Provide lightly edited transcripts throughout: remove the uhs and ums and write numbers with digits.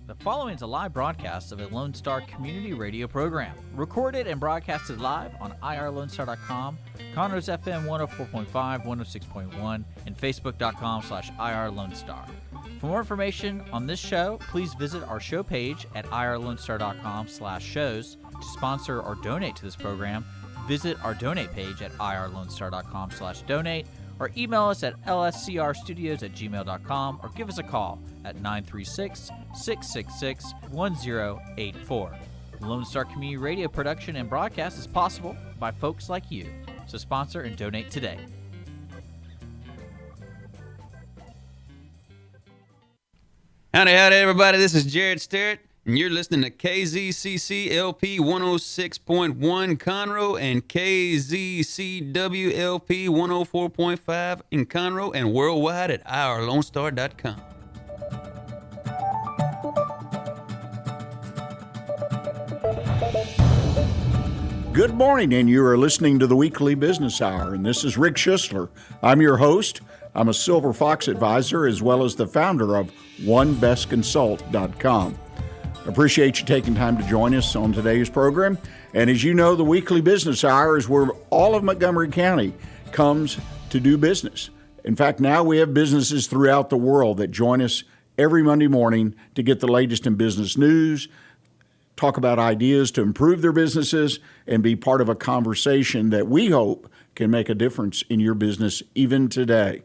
The following is a live broadcast of a Lone Star community radio program, recorded and broadcasted live on irlonestar.com, Conroe's FM 104.5, 106.1, and facebook.com/irlonestar. For more information on this show, please visit our show page at irlonestar.com/shows. To sponsor or donate to this program, visit our donate page at irlonestar.com/donate, or email us at lscrstudios@gmail.com, or give us a call at 936-666-1084. Lone Star Community Radio production and broadcast is possible by folks like you. So sponsor and donate today. Howdy, everybody. This is Jared Sterrett, and you're listening to KZCC LP 106.1 Conroe and KZCW LP 104.5 in Conroe and worldwide at irlonestar.com. Good morning, and you are listening to the Weekly Business Hour, and this is Rick Schisler. I'm your host. I'm a Silver Fox advisor as well as the founder of OneBestConsult.com. Appreciate you taking time to join us on today's program. And as you know, the Weekly Business Hour is where all of Montgomery County comes to do business. In fact, now we have businesses throughout the world that join us every Monday morning to get the latest in business news, talk about ideas to improve their businesses, and be part of a conversation that we hope can make a difference in your business even today.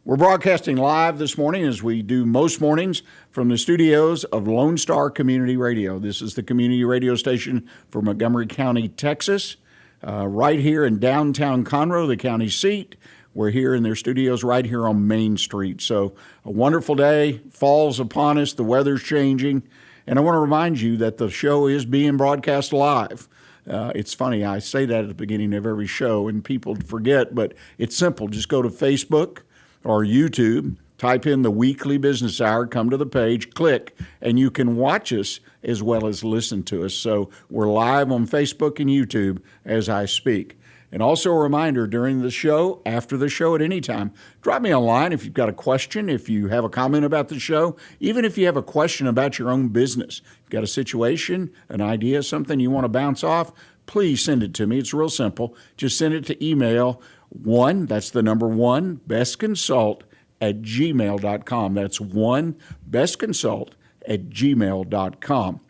We're broadcasting live this morning, as we do most mornings, from the studios of Lone Star Community Radio. This is the community radio station for Montgomery County, Texas, right here in downtown Conroe, the county seat. We're here in their studios right here on Main Street. So a wonderful day, fall's upon us, the weather's changing, and I want to remind you that the show is being broadcast live. It's funny, I say that at the beginning of every show, and people forget, but it's simple. Just go to Facebook or YouTube, type in the Weekly Business Hour, come to the page, click, and you can watch us as well as listen to us. So we're live on Facebook and YouTube as I speak. And also a reminder, during the show, after the show, at any time, drop me a line if you've got a question, if you have a comment about the show, even if you have a question about your own business. If you've got a situation, an idea, something you want to bounce off, please send it to me. It's real simple. Just send it to email that's the number 1, bestconsult@gmail.com. That's 1bestconsult@gmail.com.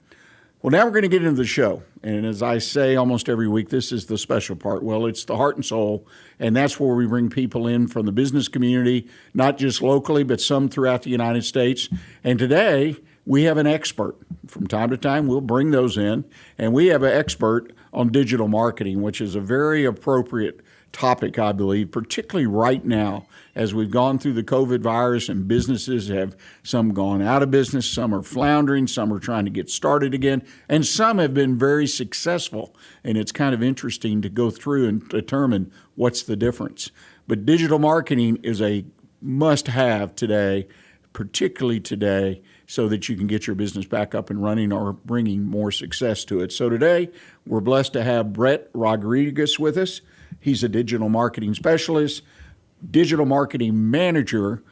Well, now we're going to get into the show. And as I say almost every week, this is the special part. Well, it's the heart and soul, and that's where we bring people in from the business community, not just locally, but some throughout the United States. And today, we have an expert. From time to time, we'll bring those in, and we have an expert on digital marketing, which is a very appropriate topic, I believe, particularly right now as we've gone through the COVID virus and businesses have some gone out of business, some are floundering, some are trying to get started again, and some have been very successful. And it's kind of interesting to go through and determine what's the difference. But digital marketing is a must-have today, particularly today, so that you can get your business back up and running or bringing more success to it. So today, we're blessed to have Brett Rodriguez with us. He's a digital marketing specialist, digital marketing manager,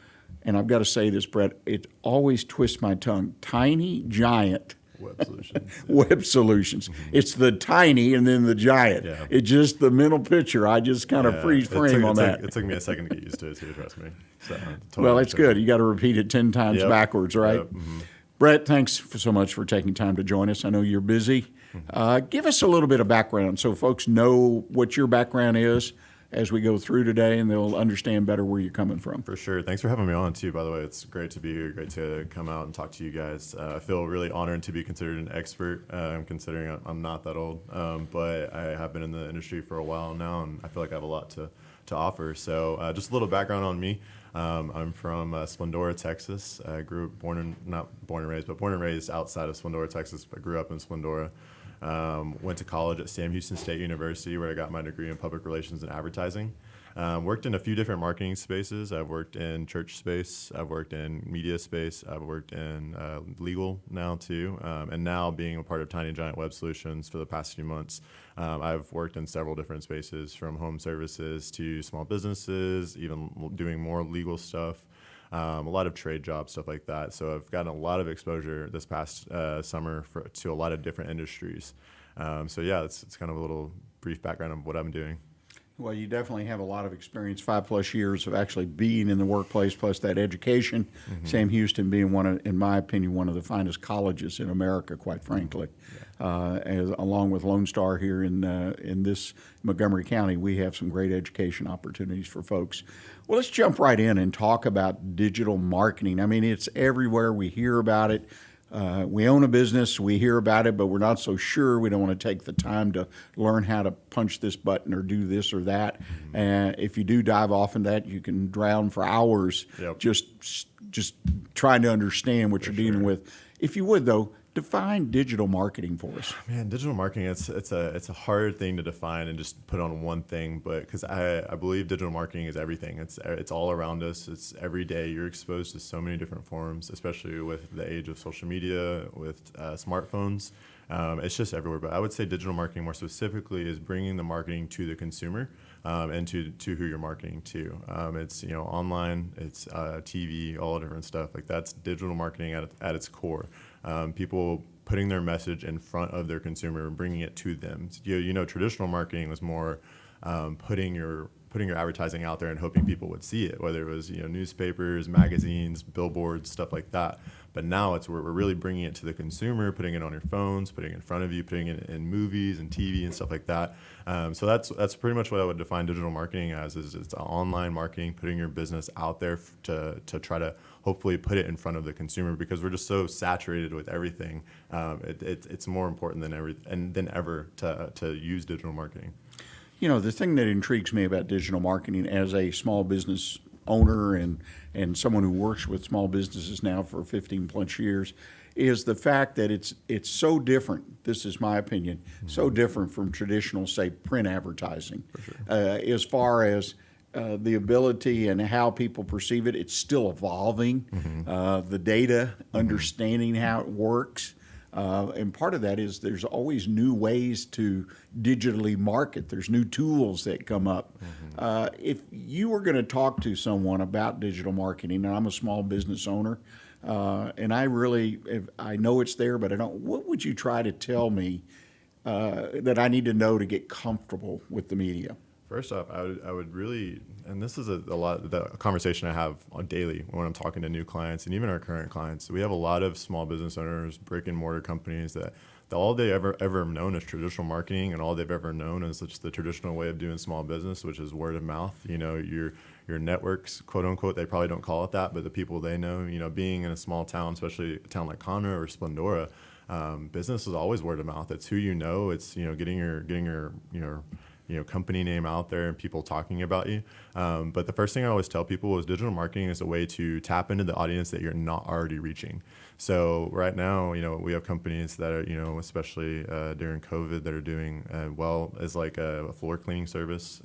and I've got to say this, Brett, it always twists my tongue, Tiny Giant Web Solutions. Web Solutions. Mm-hmm. It's the tiny and then the giant. Yeah. It's just the mental picture. I just kind of freeze frame on that. It took me a second to get used to it too, trust me. So, totally well, it's good. You got to repeat it 10 times backwards, right? Yep. Mm-hmm. Brett, thanks so much for taking time to join us. I know you're busy. Give us a little bit of background so folks know what your background is as we go through today, and they'll understand better where you're coming from. For sure. Thanks for having me on, too, by the way. It's great to be here, great to come out and talk to you guys. I feel really honored to be considered an expert, considering I'm not that old, but I have been in the industry for a while now, and I feel like I have a lot to offer. So just a little background on me. I'm from Splendora, Texas. I not born and raised outside of Splendora, Texas, but grew up in Splendora. Went to college at Sam Houston State University, where I got my degree in public relations and advertising. Worked in a few different marketing spaces. I've worked in church space. I've worked in media space. I've worked in legal now too. And now being a part of Tiny Giant Web Solutions for the past few months, I've worked in several different spaces, from home services to small businesses, even doing more legal stuff. a lot of trade jobs, stuff like that. So I've gotten a lot of exposure this past summer to a lot of different industries. So yeah, it's kind of a little brief background of what I'm doing. Well, you definitely have a lot of experience, 5+ years of actually being in the workplace, plus that education. Sam Houston being in my opinion, one of the finest colleges in America, quite frankly. Along with Lone Star here in this Montgomery County, we have some great education opportunities for folks. Well, let's jump right in and talk about digital marketing. I mean, it's everywhere. We hear about it. We own a business, we hear about it, but we're not so sure. We don't want to take the time to learn how to punch this button or do this or that. And if you do dive off in that, you can drown for hours just trying to understand what you're dealing with. If you would, though, define digital marketing for us. Man, digital marketing, it's a hard thing to define and just put on one thing, but because I believe digital marketing is everything. It's all around us. It's every day. You're exposed to so many different forms, especially with the age of social media, with smartphones. It's just everywhere. But I would say digital marketing more specifically is bringing the marketing to the consumer and to who you're marketing to. It's online, it's TV, all different stuff. Like that's digital marketing at its core. People putting their message in front of their consumer and bringing it to them. Traditional marketing was more putting your advertising out there and hoping people would see it, whether it was newspapers, magazines, billboards, stuff like that. But now it's where we're really bringing it to the consumer, putting it on your phones, putting it in front of you, putting it in movies and TV and stuff like that. So that's pretty much what I would define digital marketing as. Is it's online marketing, putting your business out there to try to hopefully put it in front of the consumer, because we're just so saturated with everything. It's more important than ever to use digital marketing. The thing that intrigues me about digital marketing as a small business owner and someone who works with small businesses now for 15+ years is the fact that it's so different. This is my opinion, so different from traditional, say, print advertising. For sure. As far as the ability and how people perceive it, it's still evolving. The data, understanding how it works. And part of that is there's always new ways to digitally market. There's new tools that come up. If you were going to talk to someone about digital marketing, and I'm a small business owner, and I know it's there, but I don't, what would you try to tell me that I need to know to get comfortable with the media? First off, I would really, and this is a lot the conversation I have on daily when I'm talking to new clients and even our current clients. We have a lot of small business owners, brick and mortar companies that all they ever known is traditional marketing, and all they've ever known is just the traditional way of doing small business, which is word of mouth. Your networks, quote unquote, they probably don't call it that, but the people they know, being in a small town, especially a town like Conroe or Splendora, business is always word of mouth. It's who you know. It's getting your company name out there and people talking about you. But the first thing I always tell people is digital marketing is a way to tap into the audience that you're not already reaching. So right now, we have companies that are, especially during COVID, that are doing well as like a floor cleaning service,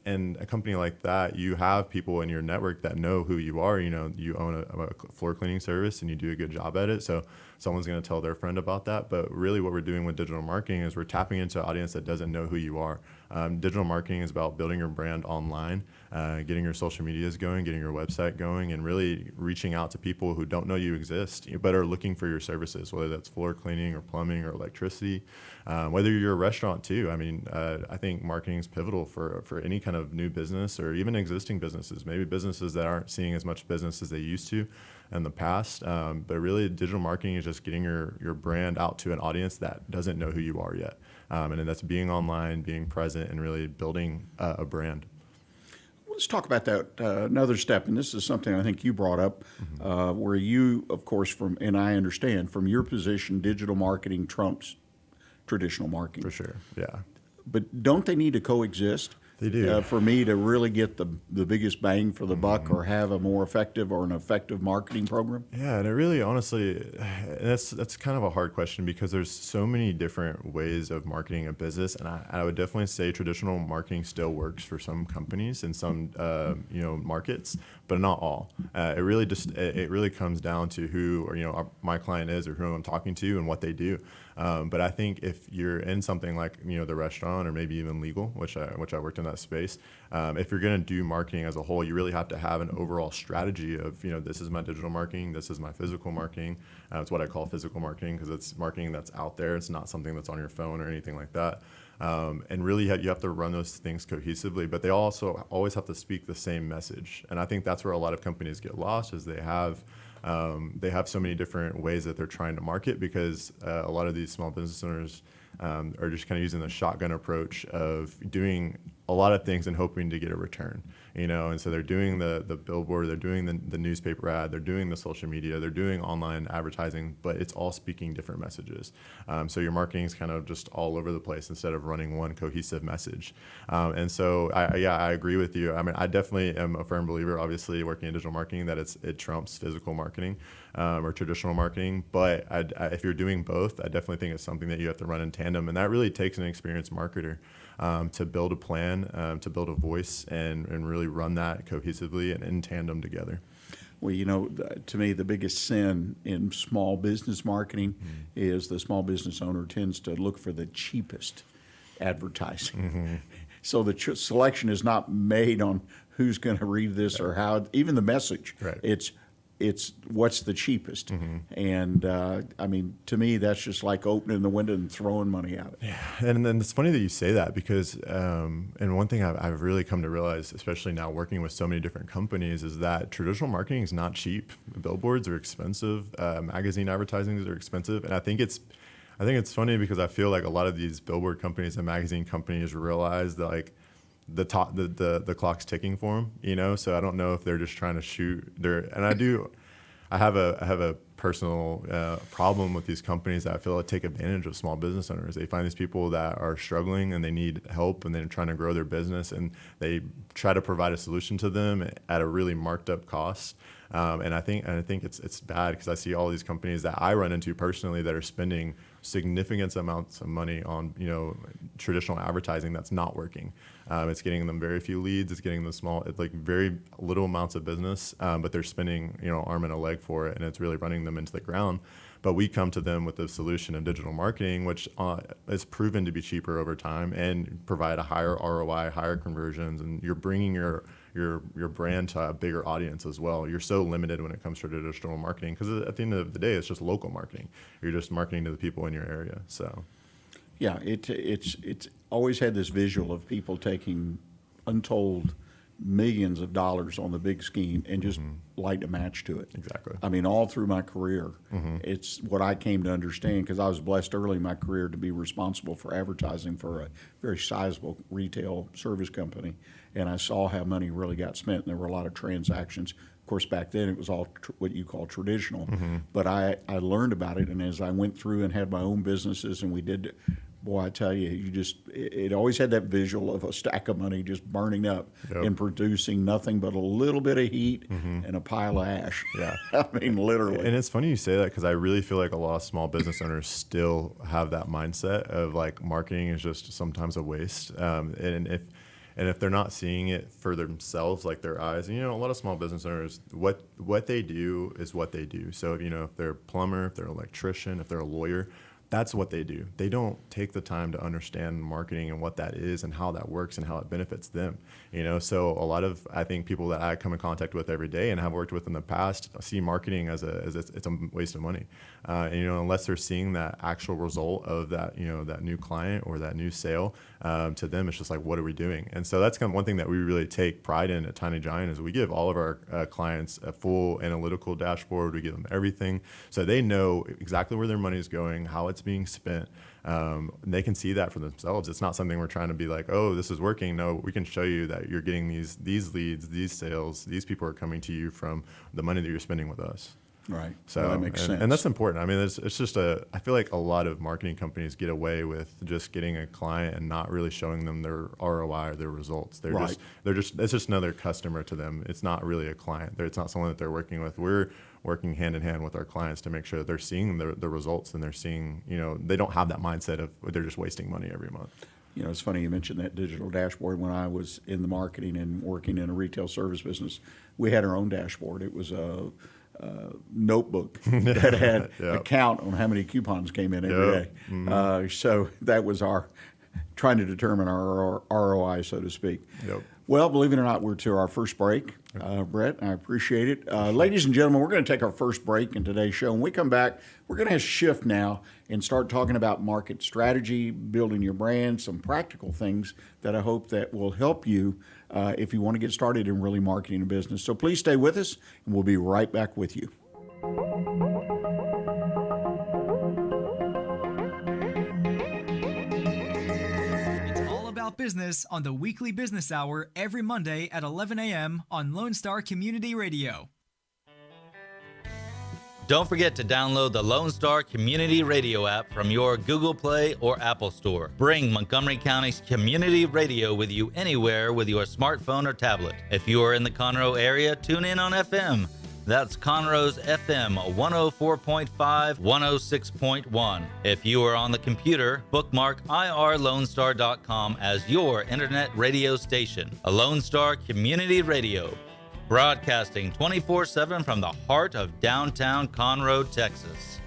and a company like that, you have people in your network that know who you are. You own a floor cleaning service and you do a good job at it. So someone's going to tell their friend about that. But really what we're doing with digital marketing is we're tapping into an audience that doesn't know who you are. Digital marketing is about building your brand online, getting your social medias going, getting your website going, and really reaching out to people who don't know you exist, but are looking for your services, whether that's floor cleaning or plumbing or electricity, whether you're a restaurant too. I mean, I think marketing is pivotal for any kind of new business or even existing businesses, maybe businesses that aren't seeing as much business as they used to in the past. But really, digital marketing is just getting your brand out to an audience that doesn't know who you are yet. And then that's being online, being present, and really building a brand. Let's talk about that another step, and this is something I think you brought up, where you, of course, and I understand, from your position, digital marketing trumps traditional marketing. For sure, yeah. But don't they need to coexist? They do. For me to really get the biggest bang for the buck or have a more effective or an effective marketing program? Yeah, and it really, honestly, that's kind of a hard question because there's so many different ways of marketing a business, and I would definitely say traditional marketing still works for some companies and some markets, but not all. It really comes down to who, or my client is, or who I'm talking to, and what they do. But I think if you're in something like the restaurant, or maybe even legal, which I worked in that space, if you're going to do marketing as a whole, you really have to have an overall strategy of this is my digital marketing, this is my physical marketing. It's what I call physical marketing, because it's marketing that's out there. It's not something that's on your phone or anything like that. And really you have to run those things cohesively, but they also always have to speak the same message. And I think that's where a lot of companies get lost, is they have so many different ways that they're trying to market, because a lot of these small business owners are just kind of using the shotgun approach of doing a lot of things and hoping to get a return, and so they're doing the billboard, they're doing the newspaper ad, they're doing the social media, they're doing online advertising, but it's all speaking different messages. So your marketing is kind of just all over the place instead of running one cohesive message. And so I agree with you. I mean, I definitely am a firm believer, obviously working in digital marketing, that it trumps physical marketing or traditional marketing. But if you're doing both, I definitely think it's something that you have to run in tandem, and that really takes an experienced marketer to build a plan, to build a voice, and really run that cohesively and in tandem together. Well, to me, the biggest sin in small business marketing is the small business owner tends to look for the cheapest advertising. So the selection is not made on who's going to read this or how, even the message. Right. It's what's the cheapest. And I mean, to me, that's just like opening the window and throwing money at it. Yeah, and then it's funny that you say that, because and one thing I've really come to realize, especially now working with so many different companies, is that traditional marketing is not cheap. Billboards are expensive. Magazine advertising are expensive, and I think it's funny, because I feel like a lot of these billboard companies and magazine companies realize that, like, the clock's ticking for them, so I don't know if they're just trying to shoot I have a personal problem with these companies that I feel like take advantage of small business owners. They find these people that are struggling and they need help, and they're trying to grow their business, and they try to provide a solution to them at a really marked up cost. And I think it's bad, because I see all these companies that I run into personally that are spending significant amounts of money on traditional advertising that's not working. It's getting them very few leads. It's getting them very little amounts of business, but they're spending arm and a leg for it, and it's really running them into the ground. But we come to them with the solution of digital marketing, which is proven to be cheaper over time and provide a higher ROI, higher conversions, and you're bringing your brand to a bigger audience as well. You're so limited when it comes to traditional marketing, because at the end of the day, it's just local marketing. You're just marketing to the people in your area. So, yeah, it's always had this visual of people taking untold millions of dollars on the big scheme and just light a match to it. Exactly. I mean, all through my career, it's what I came to understand, because I was blessed early in my career to be responsible for advertising for a very sizable retail service company, and I saw how money really got spent, and there were a lot of transactions. Of course, back then it was all what you call traditional, but I learned about it, and as I went through and had my own businesses, and we did. Boy, I tell you, it always had that visual of a stack of money just burning up and producing nothing but a little bit of heat and a pile of ash. Yeah. I mean, literally. And it's funny you say that, because I really feel like a lot of small business owners still have that mindset of, like, marketing is just sometimes a waste. And if they're not seeing it for themselves, like their eyes, and, a lot of small business owners, what they do is what they do. So, if they're a plumber, if they're an electrician, if they're a lawyer, that's what they do. They don't take the time to understand marketing and what that is and how that works and how it benefits them. So a lot of, I think, people that I come in contact with every day and have worked with in the past see marketing as it's a waste of money. And, unless they're seeing that actual result of that, that new client or that new sale, to them, it's just like, what are we doing? And so that's kind of one thing that we really take pride in at Tiny Giant, is we give all of our clients a full analytical dashboard. We give them everything, so they know exactly where their money is going, how it's being spent. They can see that for themselves. It's not something we're trying to be like, oh, this is working. No, we can show you that you're getting these leads, these sales, these people are coming to you from the money that you're spending with us. Right. So that makes sense. And that's important. I mean, it's just I feel like a lot of marketing companies get away with just getting a client and not really showing them their ROI or their results. It's just another customer to them. It's not really a client. It's not someone that they're working with. We're working hand in hand with our clients to make sure that they're seeing the results, and they're seeing, they don't have that mindset of they're just wasting money every month. You know, it's funny you mentioned that digital dashboard. When I was in the marketing and working in a retail service business, we had our own dashboard. It was a notebook that had a count on how many coupons came in every day. Mm-hmm. So that was our trying to determine our ROI, so to speak. Yep. Well, believe it or not, we're to our first break, Brett. I appreciate it. Ladies and gentlemen, we're going to take our first break in today's show. When we come back, we're going to shift now and start talking about market strategy, building your brand, some practical things that I hope that will help you if you want to get started in really marketing a business. So please stay with us, and we'll be right back with you. Business on the Weekly Business Hour every Monday at 11 a.m. on Lone Star Community Radio. Don't forget to download the Lone Star Community Radio app from your Google Play or Apple Store. Bring Montgomery County's community radio with you anywhere with your smartphone or tablet. If you are in the Conroe area, tune in on FM. That's Conroe's FM 104.5, 106.1. If you are on the computer, bookmark irlonestar.com as your internet radio station. A Lone Star Community Radio, broadcasting 24/7 from the heart of downtown Conroe, Texas.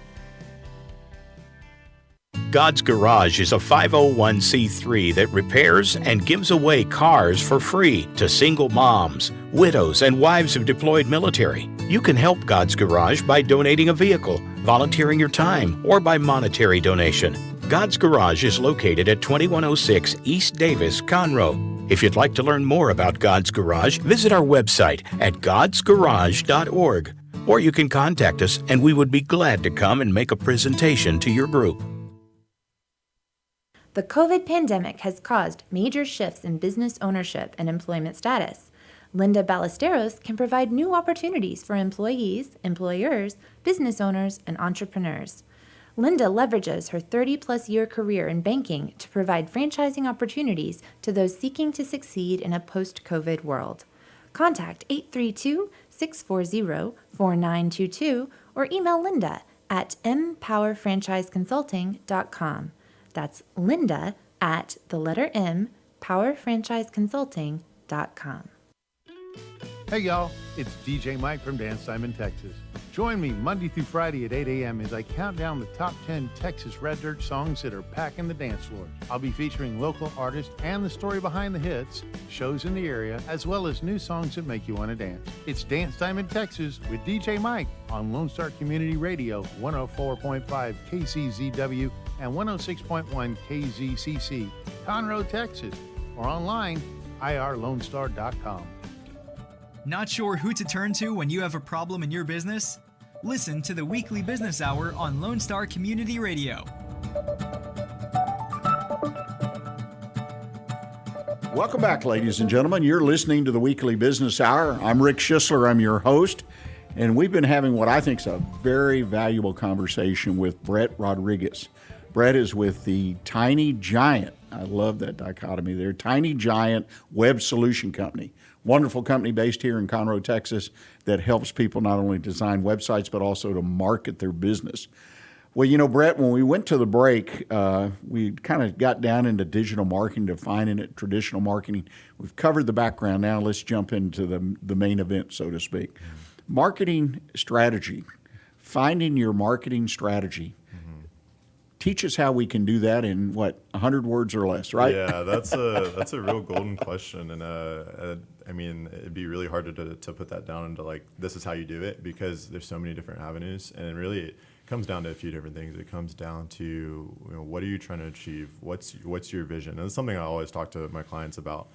God's Garage is a 501c3 that repairs and gives away cars for free to single moms, widows, and wives of deployed military. You can help God's Garage by donating a vehicle, volunteering your time, or by monetary donation. God's Garage is located at 2106 East Davis, Conroe. If you'd like to learn more about God's Garage, visit our website at godsgarage.org. Or you can contact us and we would be glad to come and make a presentation to your group. The COVID pandemic has caused major shifts in business ownership and employment status. Linda Ballesteros can provide new opportunities for employees, employers, business owners, and entrepreneurs. Linda leverages her 30-plus year career in banking to provide franchising opportunities to those seeking to succeed in a post-COVID world. Contact 832-640-4922 or email Linda at mpowerfranchiseconsulting.com. That's Linda at the letter M, powerfranchiseconsulting.com. Hey y'all, it's DJ Mike from Dance Time in Texas. Join me Monday through Friday at 8 a.m. as I count down the top 10 Texas Red Dirt songs that are packing the dance floor. I'll be featuring local artists and the story behind the hits, shows in the area, as well as new songs that make you want to dance. It's Dance Time in Texas with DJ Mike on Lone Star Community Radio, 104.5 KCZW and 106.1 KZCC, Conroe, Texas, or online, irlonestar.com. Not sure who to turn to when you have a problem in your business? Listen to the Weekly Business Hour on Lone Star Community Radio. Welcome back, ladies and gentlemen. You're listening to the Weekly Business Hour. I'm Rick Schisler. I'm your host. And we've been having what I think is a very valuable conversation with Brett Rodriguez. Brett is with the Tiny Giant. I love that dichotomy there. Tiny Giant Web Solution Company. Wonderful company based here in Conroe, Texas, that helps people not only design websites, but also to market their business. Well, you know, Brett, when we went to the break, we kind of got down into digital marketing, defining it, traditional marketing. We've covered the background. Now let's jump into the main event, so to speak. Marketing strategy, finding your marketing strategy. Teach us how we can do that in, 100 words or less, right? Yeah, that's a real golden question. And I mean, it'd be really hard to put that down into like, this is how you do it, because there's so many different avenues. And really, it comes down to a few different things. It comes down to, you know, what are you trying to achieve? What's your vision? And it's something I always talk to my clients about.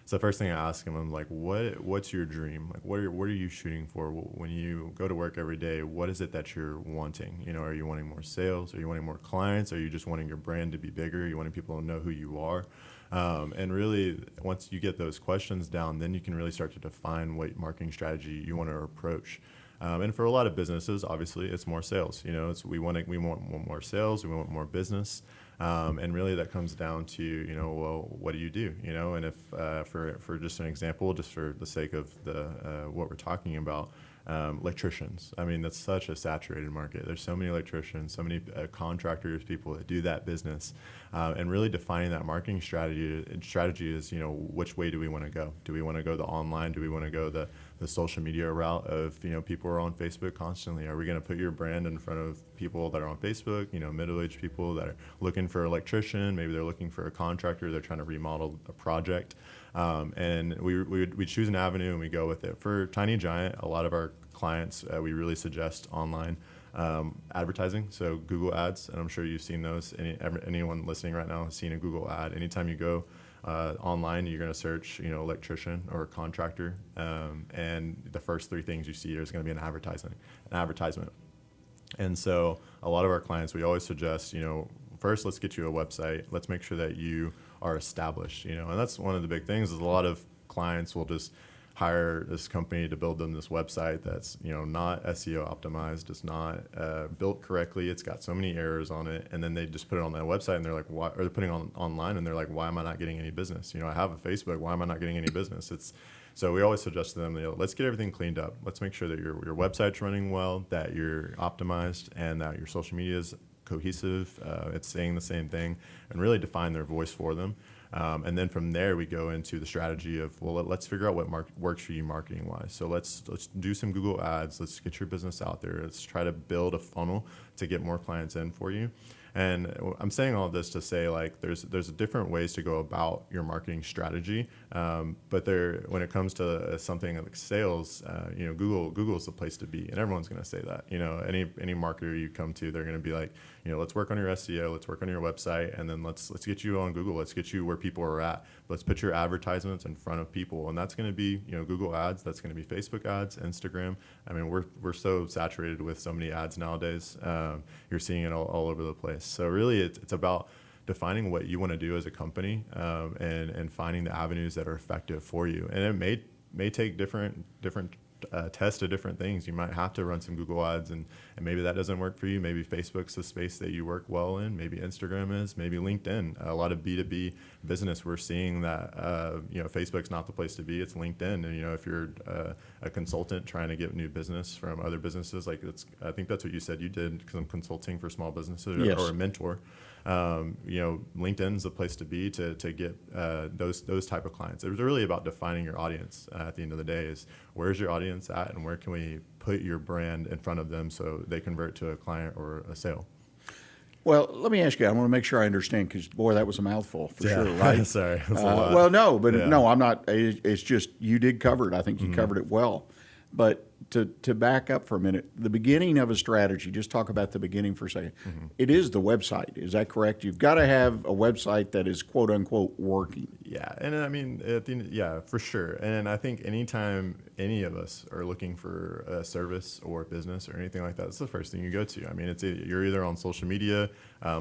So the first thing I ask them, I'm like, what's your dream? Like, what are you shooting for when you go to work every day? What is it that you're wanting? You know, are you wanting more sales? Are you wanting more clients? Are you just wanting your brand to be bigger? Are you wanting people to know who you are? And really, once you get those questions down, then you can really start to define what marketing strategy you want to approach. And for a lot of businesses, obviously, it's more sales. You know, we want more sales. We want more business. And really that comes down to, you know, well, what do you do? You know, and if for just an example, just for the sake of what we're talking about, electricians. I mean, that's such a saturated market. There's so many electricians, so many contractors, people that do that business, and really defining that marketing strategy is, you know, which way do we want to go? Do we want to go the online? Do we want to go the social media route of, you know, people are on Facebook constantly? Are we going to put your brand in front of people that are on Facebook, you know, middle-aged people that are looking for an electrician, maybe they're looking for a contractor, they're trying to remodel a project, and we choose an avenue and we go with it. For Tiny Giant, a lot of our clients, we really suggest online advertising, so Google ads, and I'm sure you've seen those. Anyone listening right now has seen a Google ad. Anytime you go online, you're going to search, you know, electrician or contractor, and the first three things you see is going to be an advertisement. And so a lot of our clients, we always suggest, you know, first let's get you a website. Let's make sure that you are established, you know, and that's one of the big things is a lot of clients will just hire this company to build them this website that's, you know, not SEO optimized, it's not built correctly, it's got so many errors on it, and then they just put it on that website and they're like, why? Or they're putting it online and they're like, why am I not getting any business? You know, I have a Facebook, why am I not getting any business? So we always suggest to them, you know, let's get everything cleaned up. Let's make sure that your website's running well, that you're optimized, and that your social media is cohesive, it's saying the same thing, and really define their voice for them. And then from there, we go into the strategy of, well, let's figure out what works for you marketing-wise. So let's do some Google ads. Let's get your business out there. Let's try to build a funnel to get more clients in for you. And I'm saying all this to say, like, there's different ways to go about your marketing strategy. But when it comes to something like sales, you know, Google is the place to be, and everyone's going to say that. You know, any marketer you come to, they're going to be like, you know, let's work on your SEO, let's work on your website, and then let's get you on Google. Let's get you where people are at. Let's put your advertisements in front of people, and that's going to be, you know, Google ads. That's going to be Facebook ads, Instagram. I mean, we're so saturated with so many ads nowadays. You're seeing it all over the place. So really, it's about defining what you want to do as a company, and finding the avenues that are effective for you. And it may take different tests of different things. You might have to run some Google ads, and maybe that doesn't work for you. Maybe Facebook's the space that you work well in. Maybe Instagram is. Maybe LinkedIn. A lot of B2B business, we're seeing that you know, Facebook's not the place to be. It's LinkedIn. And you know, if you're a consultant trying to get new business from other businesses, like I think that's what you said you did, some consulting for small businesses, Yes. or a mentor. You know, LinkedIn's the place to be to get those type of clients. It was really about defining your audience. At the end of the day, is where's your audience at, and where can we put your brand in front of them so they convert to a client or a sale. Well, let me ask you. I want to make sure I understand, because boy, that was a mouthful for sure, right? Sorry, that's a lot. Well, no, but no, I'm not. It's just you did cover it. I think you covered it well. But to back up for a minute, the beginning of a strategy, just talk about the beginning for a second. It is the website. Is that correct? You've got to have a website that is quote unquote working. Yeah, and I mean, yeah, for sure. And I think anytime any of us are looking for a service or business or anything like that, it's the first thing you go to. I mean, you're either on social media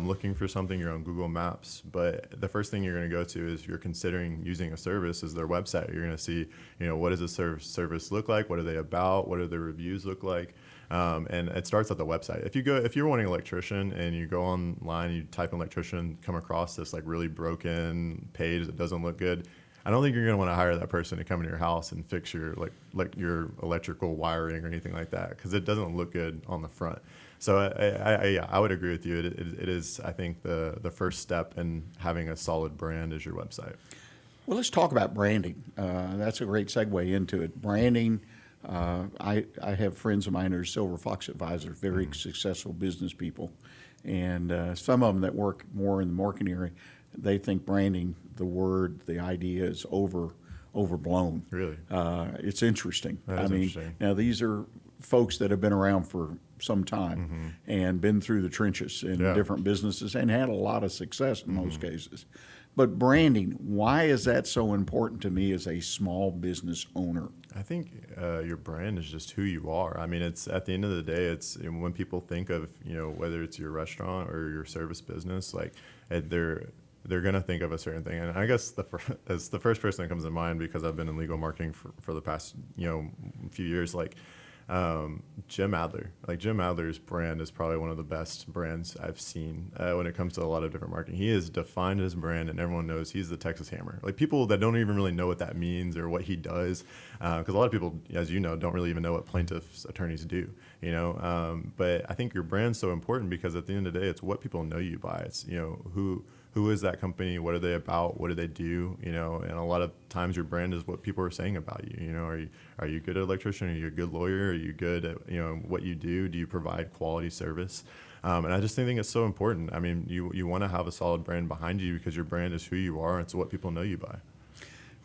looking for something, you're on Google Maps, but the first thing you're going to go to is you're considering using a service is their website. You're going to see, you know, what does a service look like? What are they about? What do the reviews look like? And it starts at the website. If you're wanting an electrician and you go online, you type in electrician, come across this like really broken page that doesn't look good, I don't think you're going to want to hire that person to come into your house and fix your like your electrical wiring or anything like that, because it doesn't look good on the front. So I would agree with you. It is, I think, the first step in having a solid brand is your website. Well, let's talk about branding. That's a great segue into it. Branding. I have friends of mine who are Silver Fox advisors, very successful business people, and some of them that work more in the marketing area, they think branding, the word, the idea is overblown. Really? It's interesting. That is interesting. Now these are folks that have been around for some time and been through the trenches in different businesses and had a lot of success in most cases. But branding, why is that so important to me as a small business owner? I think your brand is just who you are. I mean, it's at the end of the day, it's when people think of, you know, whether it's your restaurant or your service business, like they're going to think of a certain thing. And I guess as the first person that comes to mind, because I've been in legal marketing for the past, you know, few years, like Jim Adler. Like Jim Adler's brand is probably one of the best brands I've seen when it comes to a lot of different marketing. He has defined his brand, and everyone knows he's the Texas Hammer. Like people that don't even really know what that means or what he does, because a lot of people, as you know, don't really even know what plaintiffs' attorneys do. You know, but I think your brand's so important because at the end of the day, it's what people know you by. It's, you know, who is that company? What are they about? What do they do? You know, and a lot of times your brand is what people are saying about you. You know, are you good at electrician? Are you a good lawyer? Are you good at, you know, what you do? Do you provide quality service? And I just think it's so important. I mean, you want to have a solid brand behind you because your brand is who you are. It's what people know you by.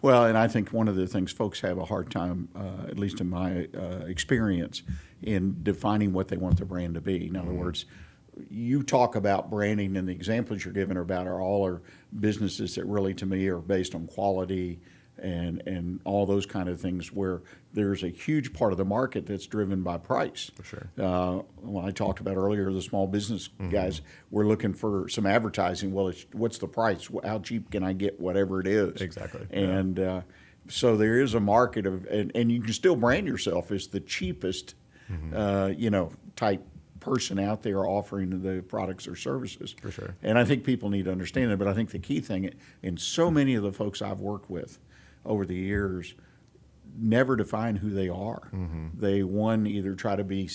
Well, and I think one of the things folks have a hard time, at least in my experience, in defining what they want their brand to be. In other words, you talk about branding, and the examples you're giving are all businesses that really, to me, are based on quality and all those kind of things, where there's a huge part of the market that's driven by price. For sure. When I talked about earlier, the small business guys were looking for some advertising. Well, what's the price? How cheap can I get whatever it is? Exactly. And so there is a market of, and you can still brand yourself as the cheapest, type person out there offering the products or services. For sure. And I think people need to understand that. But I think the key thing, and so many of the folks I've worked with over the years never define who they are. They, either try to be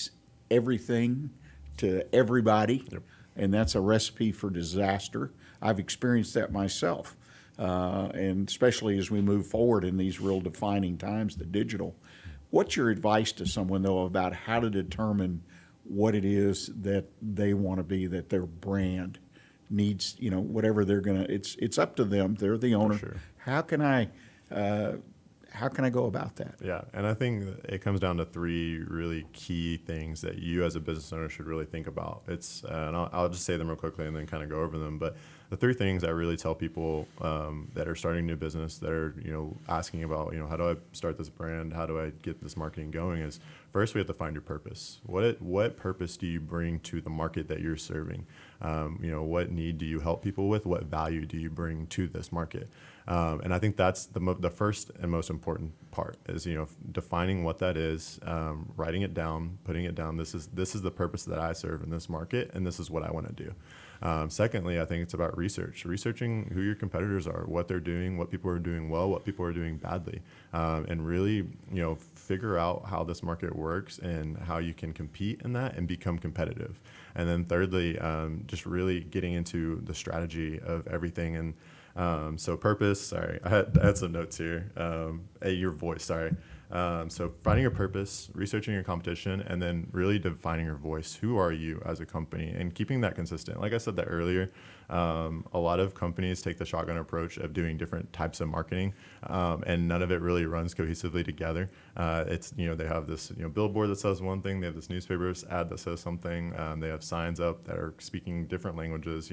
everything to everybody, and that's a recipe for disaster. I've experienced that myself. And especially as we move forward in these real defining times, the digital. What's your advice to someone, though, about how to determine what it is that they want to be, that their brand needs, whatever they're going to, it's up to them. They're the owner. Sure. How can I go about that? Yeah, and I think it comes down to three really key things that you as a business owner should really think about. It's, and I'll just say them real quickly and then kind of go over them. But the three things I really tell people that are starting new business, that are asking about how do I start this brand, how do I get this marketing going, is first we have to find your purpose. What purpose do you bring to the market that you're serving? What need do you help people with? What value do you bring to this market? And I think that's the first and most important part is defining what that is, writing it down, putting it down. This is the purpose that I serve in this market, and this is what I want to do. Secondly, I think it's about researching who your competitors are, what they're doing, what people are doing well, what people are doing badly, and really figure out how this market works and how you can compete in that and become competitive. And then thirdly, just really getting into the strategy of everything. And so purpose, sorry, I had some notes here. Your voice, sorry. So finding your purpose, researching your competition, and then really defining your voice. Who are you as a company? And keeping that consistent. Like I said that earlier, a lot of companies take the shotgun approach of doing different types of marketing, and none of it really runs cohesively together. It's they have this billboard that says one thing, they have this newspaper ad that says something, they have signs up that are speaking different languages,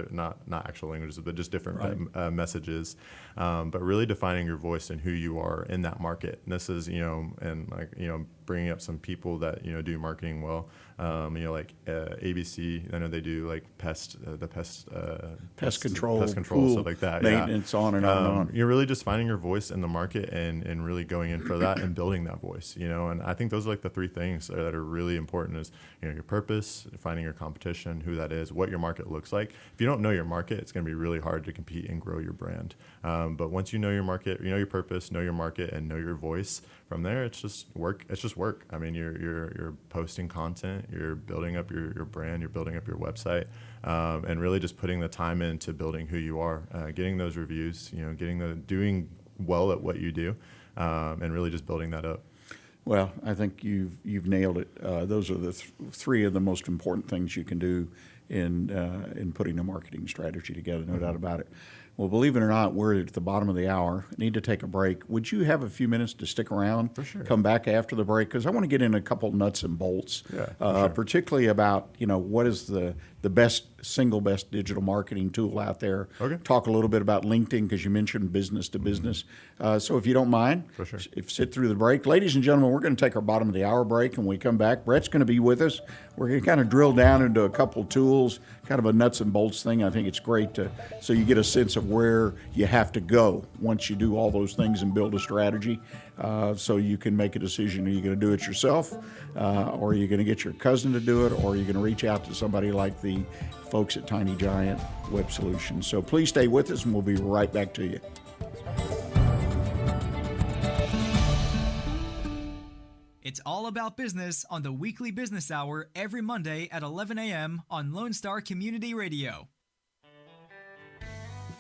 not actual languages, but just different messages. But really defining your voice and who you are in that market. And this is bringing up some people that do marketing well. Like ABC. I know they do like pest control, pool, stuff like that. Maintenance, on and on and on. You're really just finding your voice in the market and really going in for that and building that voice. And I think those are like the three things that are really important: is your purpose, finding your competition, who that is, what your market looks like. If you don't know your market, it's going to be really hard to compete and grow your brand. But once you know your market, your purpose, know your market, and know your voice, from there it's just work. I mean, you're posting content, you're building up your brand, you're building up your website, and really just putting the time into building who you are, getting those reviews, doing well at what you do, and really just building that up. Well, I think you've nailed it. Those are the three of the most important things you can do in putting a marketing strategy together, no doubt about it. Well, believe it or not, we're at the bottom of the hour. Need to take a break. Would you have a few minutes to stick around? For sure. Come back after the break, because I want to get in a couple nuts and bolts, sure. particularly about what is the single best digital marketing tool out there. Okay. Talk a little bit about LinkedIn, because you mentioned business to business. So if you don't mind, For sure. sit through the break. Ladies and gentlemen, we're going to take our bottom of the hour break, and when we come back, Brett's going to be with us. We're going to kind of drill down into a couple tools, kind of a nuts and bolts thing. I think it's great so you get a sense of where you have to go once you do all those things and build a strategy. so you can make a decision. Are you going to do it yourself, or are you going to get your cousin to do it, or are you going to reach out to somebody like the folks at Tiny Giant Web Solutions? So please stay with us, and we'll be right back to you. It's all about business on the Weekly Business Hour every Monday at 11 a.m. on Lone Star Community Radio.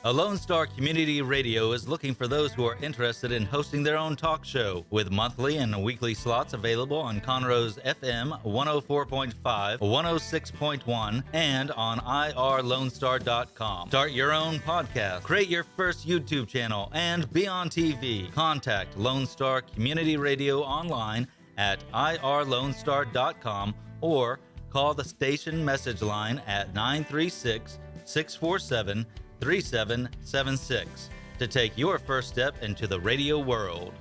A Lone Star Community Radio is looking for those who are interested in hosting their own talk show, with monthly and weekly slots available on Conroe's FM 104.5, 106.1, and on irlonestar.com. Start your own podcast, create your first YouTube channel, and be on TV. Contact Lone Star Community Radio online at irlonestar.com or call the station message line at 936-647-3776 to take your first step into the radio world.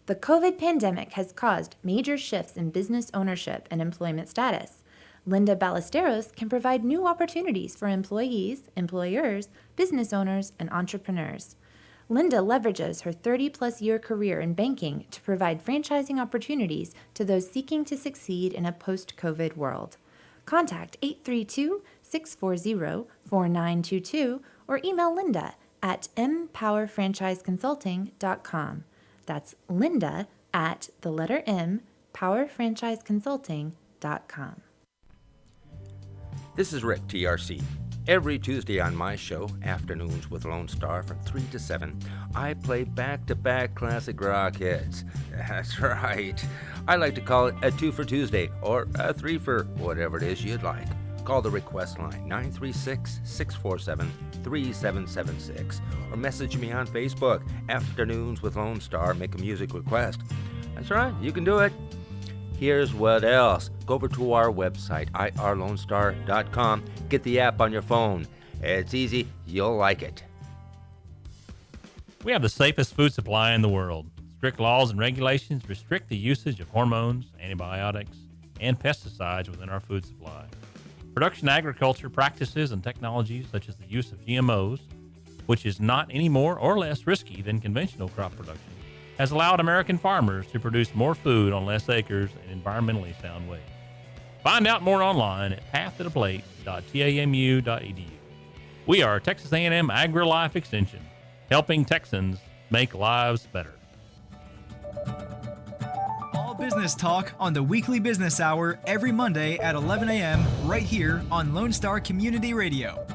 The COVID pandemic has caused major shifts in business ownership and employment status. Linda Ballesteros can provide new opportunities for employees, employers, business owners, and entrepreneurs. Linda leverages her 30-plus year career in banking to provide franchising opportunities to those seeking to succeed in a post-COVID world. Contact 832-640-4922 or email Linda at mpowerfranchiseconsulting.com. That's Linda at the letter M, powerfranchiseconsulting.com. This is Rick, TRC. Every Tuesday on my show, Afternoons with Lone Star from 3 to 7, I play back-to-back classic rock hits. That's right. I like to call it a 2 for Tuesday or a 3 for whatever it is you'd like. Call the request line 936-647-3776 or message me on Facebook, Afternoons with Lone Star, make a music request. That's right, you can do it. Here's what else. Go over to our website, irlonestar.com. Get the app on your phone. It's easy. You'll like it. We have the safest food supply in the world. Strict laws and regulations restrict the usage of hormones, antibiotics, and pesticides within our food supply. Production agriculture practices and technologies such as the use of GMOs, which is not any more or less risky than conventional crop production, has allowed American farmers to produce more food on less acres in environmentally sound ways. Find out more online at pathtotheplate.tamu.edu. We are Texas A&M AgriLife Extension, helping Texans make lives better. All business talk on the Weekly Business Hour every Monday at 11 a.m. right here on Lone Star Community Radio.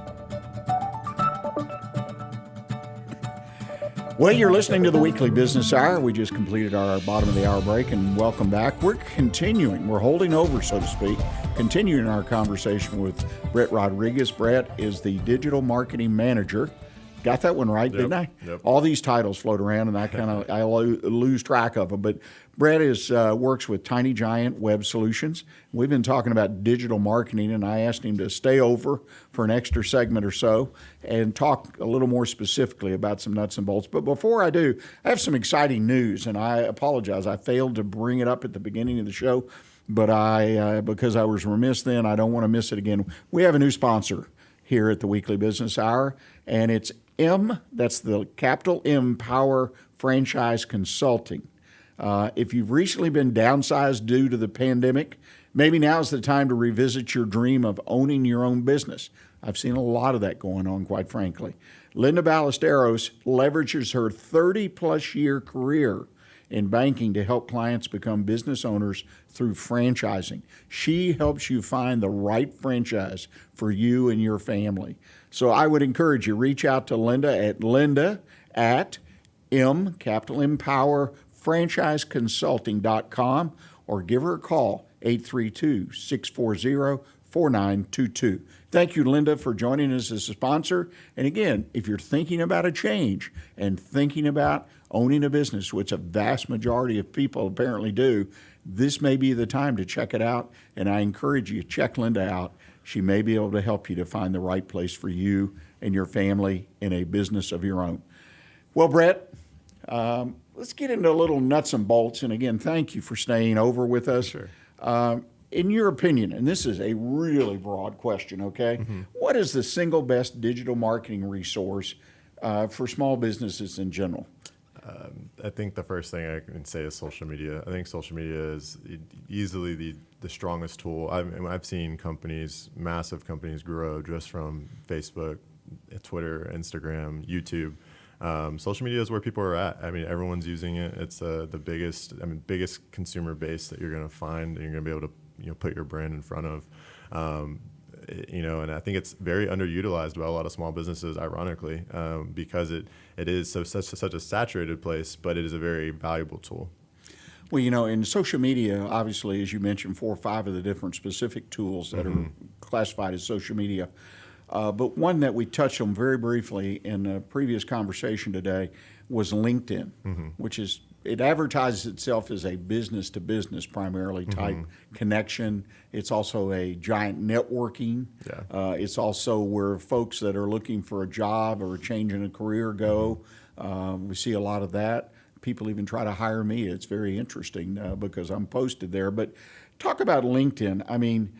Well, you're listening to the Weekly Business Hour. We just completed our bottom of the hour break, and welcome back. We're continuing. We're holding over, so to speak, continuing our conversation with Brett Rodriguez. Brett is the Digital Marketing Manager. Got that one right, didn't I? Yep. All these titles float around, and I lose track of them. But Brett works with Tiny Giant Web Solutions. We've been talking about digital marketing, and I asked him to stay over for an extra segment or so and talk a little more specifically about some nuts and bolts. But before I do, I have some exciting news, and I apologize. I failed to bring it up at the beginning of the show, but because I was remiss then, I don't want to miss it again. We have a new sponsor here at the Weekly Business Hour, and it's that's the capital M, Power Franchise Consulting. If you've recently been downsized due to the pandemic, maybe now's the time to revisit your dream of owning your own business. I've seen a lot of that going on, quite frankly. Linda Ballesteros leverages her 30-plus year career in banking to help clients become business owners through franchising. She helps you find the right franchise for you and your family. So I would encourage you, reach out to Linda at capital M Power franchiseconsulting.com or give her a call, 832-640-4922. Thank you, Linda, for joining us as a sponsor. And again, if you're thinking about a change and thinking about owning a business, which a vast majority of people apparently do, this may be the time to check it out. And I encourage you to check Linda out. She may be able to help you to find the right place for you and your family in a business of your own. Well, Brett, let's get into a little nuts and bolts. And again, thank you for staying over with us. Sure. In your opinion, and this is a really broad question, okay? Mm-hmm. What is the single best digital marketing resource for small businesses in general? I think the first thing I can say is social media. I think social media is easily the strongest tool. I've seen companies, massive companies, grow just from Facebook, Twitter, Instagram, YouTube. Social media is where people are at. I mean, everyone's using it. It's the biggest consumer base that you're going to find, and you're going to be able to put your brand in front of. And I think it's very underutilized by a lot of small businesses, ironically, because it is such a saturated place, but it is a very valuable tool. Well, in social media, obviously, as you mentioned, 4 or 5 of the different specific tools that are classified as social media. But one that we touched on very briefly in a previous conversation today was LinkedIn, which it advertises itself as a business-to-business primarily type connection. It's also a giant networking. Yeah. It's also where folks that are looking for a job or a change in a career go. We see a lot of that. People even try to hire me. It's very interesting because I'm posted there. But talk about LinkedIn. I mean,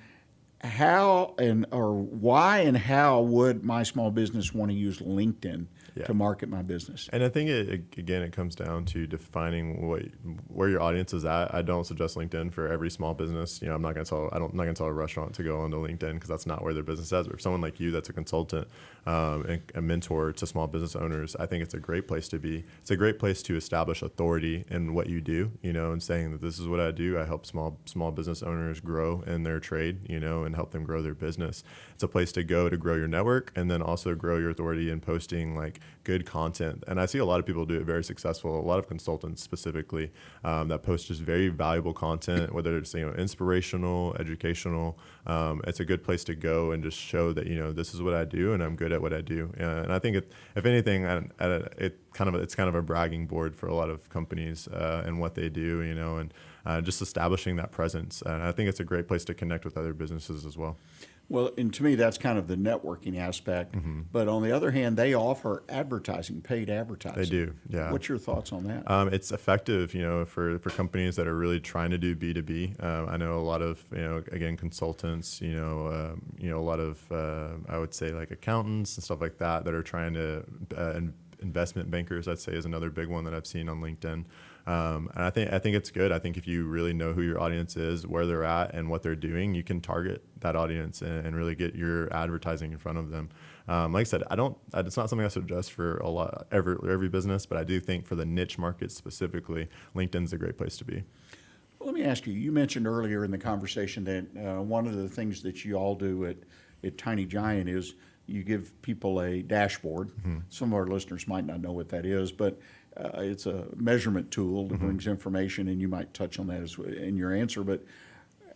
why and how would my small business want to use LinkedIn to market my business? And I think it comes down to defining where your audience is at. I don't suggest LinkedIn for every small business. I'm not going to tell a restaurant to go onto LinkedIn because that's not where their business is. But for someone like you, that's a consultant and a mentor to small business owners, I think it's a great place to be. It's a great place to establish authority in what you do, and saying that this is what I do. I help small business owners grow in their trade, and help them grow their business. It's a place to go to grow your network and then also grow your authority in posting like good content. And I see a lot of people do it very successful. A lot of consultants specifically that post just very valuable content, whether it's inspirational, educational. It's a good place to go and just show that this is what I do and I'm good at what I do. And I think if anything, it's kind of a bragging board for a lot of companies and what they do, and just establishing that presence. And I think it's a great place to connect with other businesses as well. Well, and to me, that's kind of the networking aspect. But on the other hand, they offer advertising, paid advertising. They do, yeah. What's your thoughts on that? It's effective, for companies that are really trying to do B2B. I know a lot of, again, consultants, a lot of, I would say like accountants and stuff like that are trying to, investment bankers, I'd say, is another big one that I've seen on LinkedIn. And I think it's good. I think if you really know who your audience is, where they're at, and what they're doing, you can target that audience and really get your advertising in front of them. Like I said, it's not something I suggest for every business, but I do think for the niche market specifically, LinkedIn's a great place to be. Well, let me ask you. You mentioned earlier in the conversation that one of the things that you all do at Tiny Giant is you give people a dashboard. Some of our listeners might not know what that is, but it's a measurement tool that brings information, and you might touch on that in your answer. But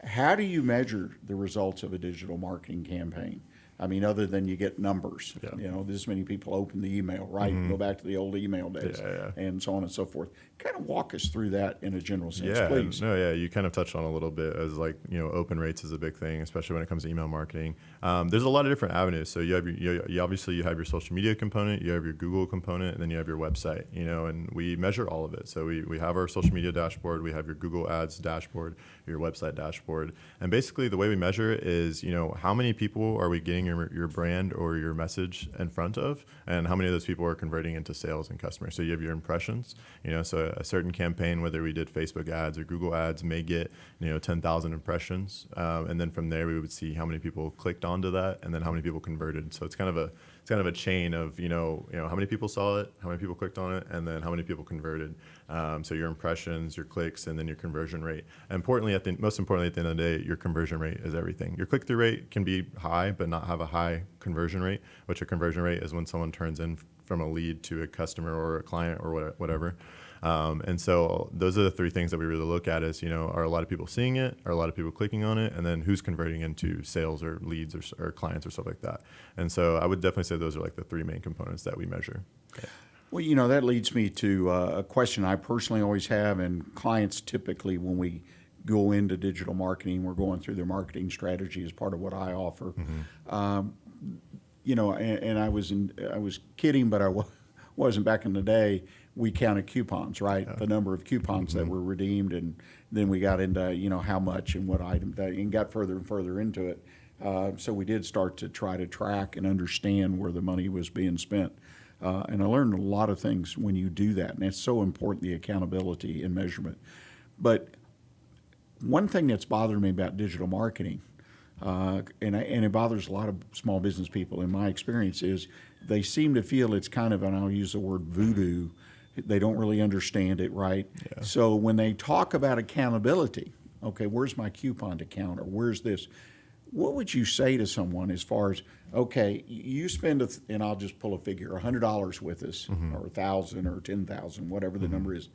how do you measure the results of a digital marketing campaign? I mean, other than you get numbers, this many people open the email, right? Go back to the old email days and so on and so forth. Kind of walk us through that in a general sense, please. You kind of touched on a little bit as open rates is a big thing, especially when it comes to email marketing. There's a lot of different avenues. So you have obviously you have your social media component, you have your Google component, and then you have your website, and we measure all of it. So we have our social media dashboard, we have your Google Ads dashboard, your website dashboard. And basically the way we measure it is, how many people are we getting your brand or your message in front of, and how many of those people are converting into sales and customers. So you have your impressions, so a certain campaign, whether we did Facebook ads or Google ads, may get 10,000 impressions, and then from there we would see how many people clicked onto that, and then how many people converted. So it's kind of a chain of how many people saw it, how many people clicked on it, and then how many people converted. So your impressions, your clicks, and then your conversion rate. And most importantly, at the end of the day, your conversion rate is everything. Your click-through rate can be high, but not have a high conversion rate. Which a conversion rate is when someone turns in from a lead to a customer or a client or whatever. And so those are the 3 things that we really look at is, are a lot of people seeing it? Are a lot of people clicking on it? And then who's converting into sales or leads or clients or stuff like that. And so I would definitely say those are like the 3 main components that we measure. Okay. Well, that leads me to a question I personally always have, and clients typically when we go into digital marketing, we're going through their marketing strategy as part of what I offer. And I was kidding, but I wasn't back in the day. We counted coupons, right? The number of coupons that were redeemed, and then we got into how much and what item, and got further and further into it. So we did start to try to track and understand where the money was being spent. And I learned a lot of things when you do that, and it's so important, the accountability and measurement. But one thing that's bothered me about digital marketing, and it bothers a lot of small business people in my experience, is they seem to feel it's kind of, and I'll use the word voodoo, they don't really understand it, right? Yeah. So when they talk about accountability, okay, where's my coupon to count, or where's this? What would you say to someone as far as, okay, you spend, and I'll just pull a figure, $100 with us, or 1,000 or 10,000, whatever the number is,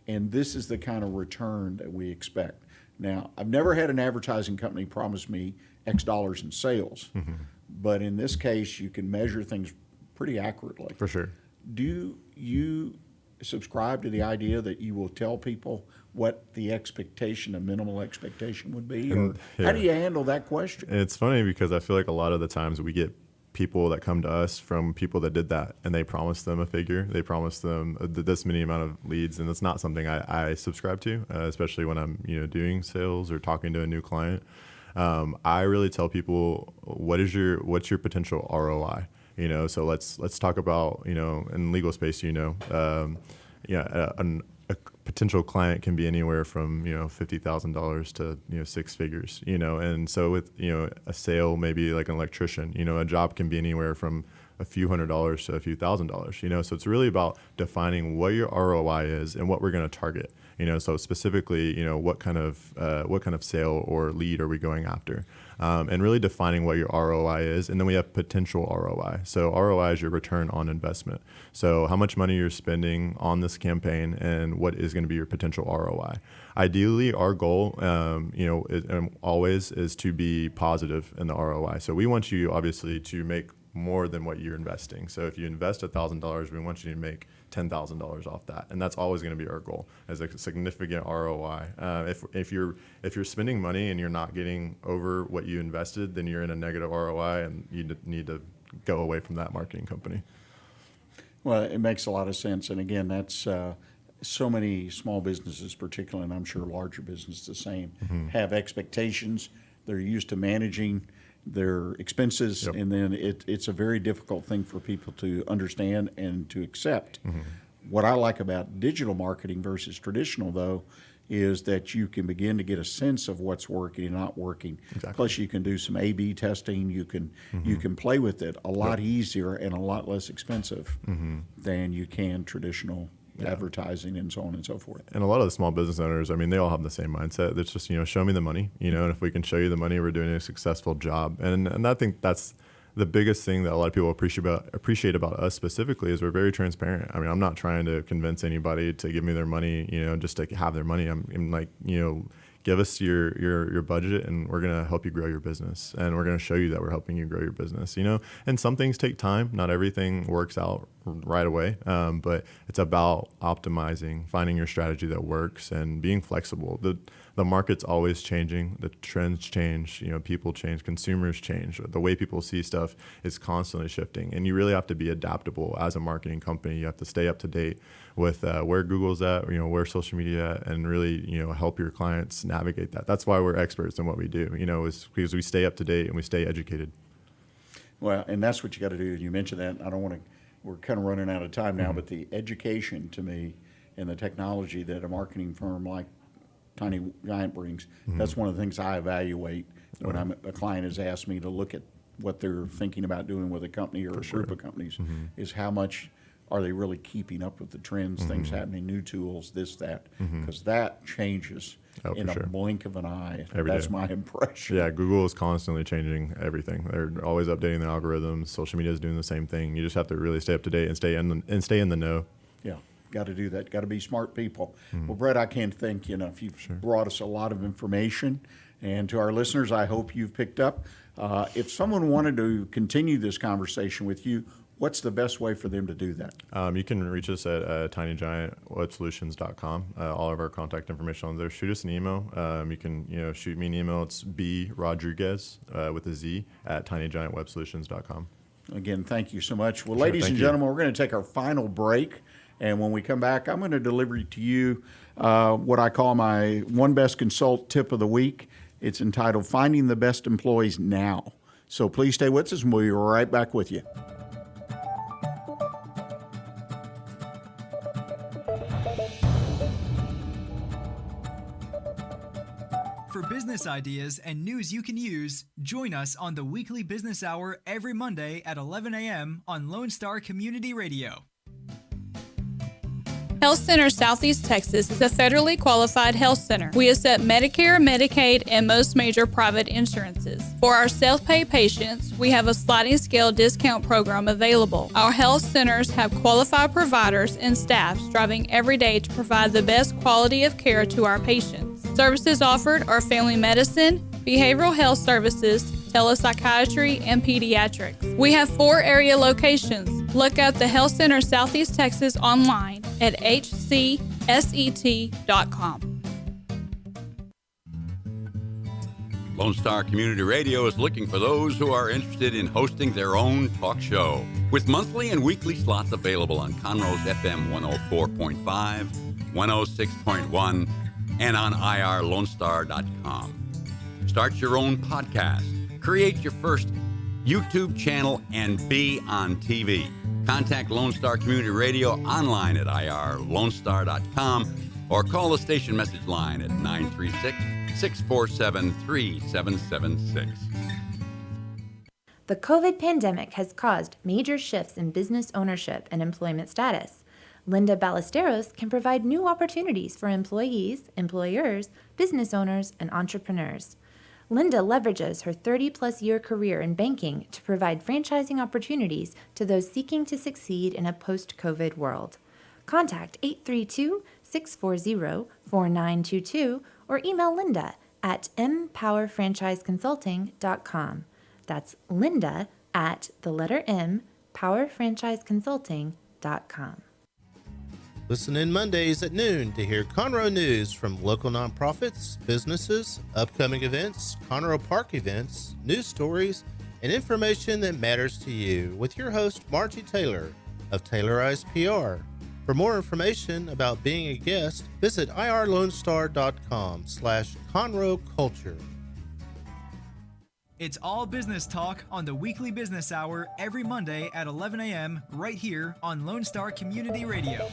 and this is the kind of return that we expect. Now, I've never had an advertising company promise me X dollars in sales, but in this case, you can measure things pretty accurately. For sure. Do you subscribe to the idea that you will tell people what the expectation, a minimal expectation would be? Or how do you handle that question? It's funny because I feel like a lot of the times we get people that come to us from people that did that, and they promise them a figure. They promise them this many amount of leads, and it's not something I subscribe to, especially when I'm doing sales or talking to a new client. I really tell people what's your potential ROI. So let's talk about in legal space. A potential client can be anywhere from $50,000 to six figures. And so with a sale, maybe like an electrician, a job can be anywhere from a few $100s to a few $1,000s. So it's really about defining what your ROI is and what we're going to target. So specifically, what kind of sale or lead are we going after, and really defining what your ROI is. And then we have potential ROI. So ROI is your return on investment. So how much money you're spending on this campaign and what is going to be your potential ROI. Ideally, our goal, always is to be positive in the ROI. So we want you obviously to make more than what you're investing. So if you invest $1,000, we want you to make $10,000 off that, and that's always going to be our goal, as a significant ROI. If you're spending money and you're not getting over what you invested, then you're in a negative ROI, and you need to go away from that marketing company. Well, it makes a lot of sense, and again, that's so many small businesses, particularly, and I'm sure larger businesses the same, have expectations. They're used to managing their expenses, and then it's a very difficult thing for people to understand and to accept. What I like about digital marketing versus traditional, though, is that you can begin to get a sense of what's working and not working. Exactly. Plus, you can do some A/B testing. You can play with it a lot easier and a lot less expensive than you can traditional advertising and so on and so forth. And a lot of the small business owners, they all have the same mindset. It's just, show me the money, and if we can show you the money, we're doing a successful job. And I think that's the biggest thing that a lot of people appreciate about us specifically is we're very transparent. I'm not trying to convince anybody to give me their money, just to have their money. I'm like, give us your budget, and we're going to help you grow your business, and we're going to show you that we're helping you grow your business. And some things take time. Not everything works out right away, but it's about optimizing, finding your strategy that works, and being flexible. The market's always changing. The trends change. People change. Consumers change. The way people see stuff is constantly shifting, and you really have to be adaptable as a marketing company. You have to stay up to date with where Google's at, where social media at, and really, help your clients navigate that. That's why we're experts in what we do. Is because we stay up to date and we stay educated. Well, and that's what you got to do. You mentioned that. I don't want to. We're kind of running out of time now, but the education to me and the technology that a marketing firm like Tiny Giant brings, that's one of the things I evaluate when a client has asked me to look at what they're thinking about doing with a company or a group of companies, is how much are they really keeping up with the trends, things happening, new tools, this, that, because that changes in a blink of an eye. That's my impression. Yeah, Google is constantly changing everything. They're always updating the algorithms. Social media is doing the same thing. You just have to really stay up to date and stay in the know. Yeah. Got to do that. Got to be smart people. Well, Brett, I can't thank you enough. You've brought us a lot of information, and to our listeners, I hope you've picked up. If someone wanted to continue this conversation with you, what's the best way for them to do that? You can reach us at tinygiantwebsolutions.com. All of our contact information on there. Shoot us an email. You can shoot me an email. It's brodriguez with a Z at tinygiantwebsolutions.com. Again, thank you so much. Well, ladies and gentlemen, we're going to take our final break. And when we come back, I'm going to deliver to you what I call my One Best Consult tip of the week. It's entitled Finding the Best Employees Now. So please stay with us, and we'll be right back with you. business ideas and news you can use, join us on the Weekly Business Hour every Monday at 11 a.m. on Lone Star Community Radio. Health Center Southeast Texas is a federally qualified health center. We accept Medicare, Medicaid, and most major private insurances. For our self-pay patients, we have a sliding scale discount program available. Our health centers have qualified providers and staff striving every day to provide the best quality of care to our patients. Services offered are family medicine, behavioral health services, telepsychiatry, and pediatrics. We have 4 area locations. Look up the Health Center Southeast Texas online at hcset.com. Lone Star Community Radio is looking for those who are interested in hosting their own talk show. With monthly and weekly slots available on Conroe's FM 104.5, 106.1, and on irlonestar.com. Start your own podcast, create your first YouTube channel, and be on TV. Contact Lone Star Community Radio online at irlonestar.com or call the station message line at 936-647-3776. The COVID pandemic has caused major shifts in business ownership and employment status. Linda Ballesteros can provide new opportunities for employees, employers, business owners, and entrepreneurs. Linda leverages her 30-plus year career in banking to provide franchising opportunities to those seeking to succeed in a post-COVID world. Contact 832-640-4922 or email Linda at mpowerfranchiseconsulting.com. That's Linda at the letter M, powerfranchiseconsulting.com. Listen in Mondays at noon to hear Conroe news from local nonprofits, businesses, upcoming events, Conroe Park events, news stories, and information that matters to you with your host, Margie Taylor of Taylorized PR. For more information about being a guest, visit irlonestar.com/Conroe Culture. It's all business talk on the Weekly Business Hour every Monday at 11 a.m. right here on Lone Star Community Radio.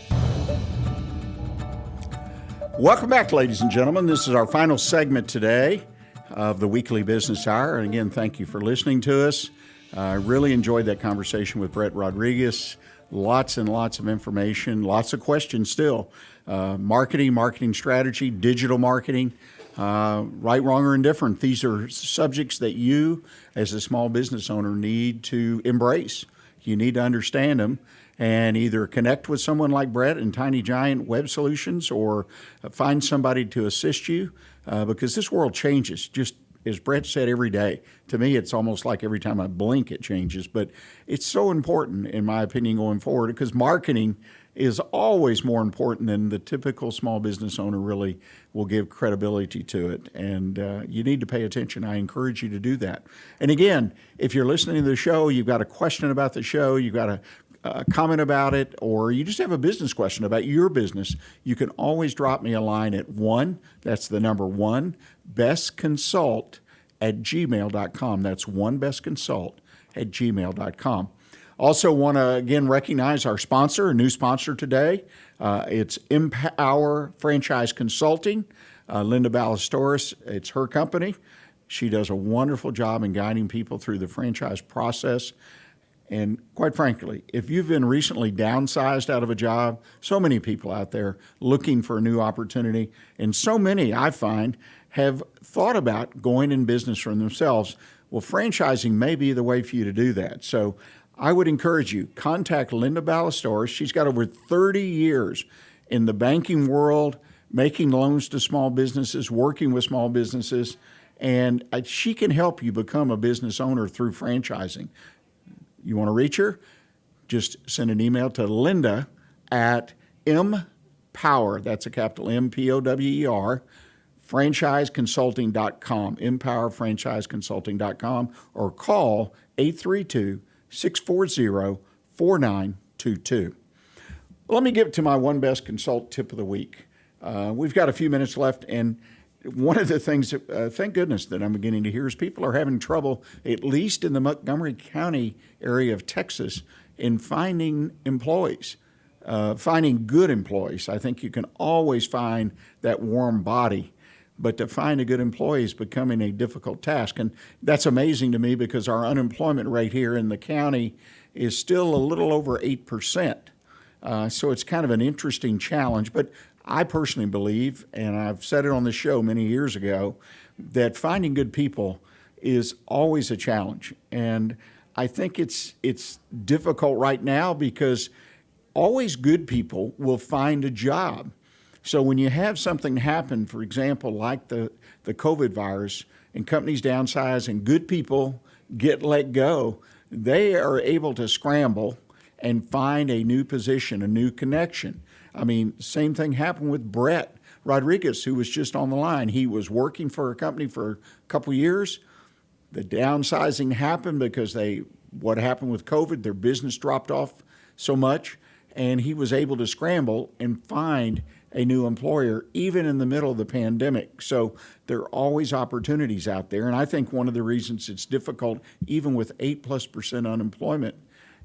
Welcome back, ladies and gentlemen. This is our final segment today of the Weekly Business Hour. And again, thank you for listening to us. I really enjoyed that conversation with Brett Rodriguez. Lots and lots of information, lots of questions still. Marketing strategy, digital marketing. Right, wrong, or indifferent. These are subjects that you, as a small business owner, need to embrace. You need to understand them and either connect with someone like Brett in Tiny Giant Web Solutions or find somebody to assist you because this world changes, just as Brett said, every day. To me, it's almost like every time I blink, it changes. But it's so important, in my opinion, going forward because marketing is always more important than the typical small business owner really will give credibility to it. And you need to pay attention. I encourage you to do that. And again, if you're listening to the show, you've got a question about the show, you've got a comment about it, or you just have a business question about your business, you can always drop me a line at 1, that's the number 1, bestconsult@gmail.com. That's 1bestconsult@gmail.com. Also want to, again, recognize our sponsor, a new sponsor today. It's Empower Franchise Consulting. Linda Ballesteros, it's her company. She does a wonderful job in guiding people through the franchise process. And quite frankly, if you've been recently downsized out of a job, so many people out there looking for a new opportunity, and so many, I find, have thought about going in business for themselves. Well, franchising may be the way for you to do that. So I would encourage you, contact Linda Ballesteros. She's got over 30 years in the banking world, making loans to small businesses, working with small businesses, and she can help you become a business owner through franchising. You want to reach her? Just send an email to Linda at Empower, that's a capital M-P-O-W-E-R, franchiseconsulting.com, empowerfranchiseconsulting.com, or call 832-640-4922. Let me get to my One Best Consult tip of the week. We've got a few minutes left, and one of the things, thank goodness, that I'm beginning to hear is people are having trouble, at least in the Montgomery County area of Texas, in finding employees, finding good employees. I think you can always find that warm body. but to find a good employee is becoming a difficult task. And that's amazing to me because our unemployment rate here in the county is still a little over 8%. So it's kind of an interesting challenge. But I personally believe, and I've said it on the show many years ago, that finding good people is always a challenge. And I think it's difficult right now because always good people will find a job. So when you have something happen, for example, like the COVID virus, and companies downsize and good people get let go, they are able to scramble and find a new position, a new connection. I mean, same thing happened with Brett Rodriguez, who was just on the line. He was working for a company for a couple years. The downsizing happened because what happened with COVID, their business dropped off so much, and he was able to scramble and find a new employer, even in the middle of the pandemic. So there are always opportunities out there. And I think one of the reasons it's difficult, even with 8+% unemployment,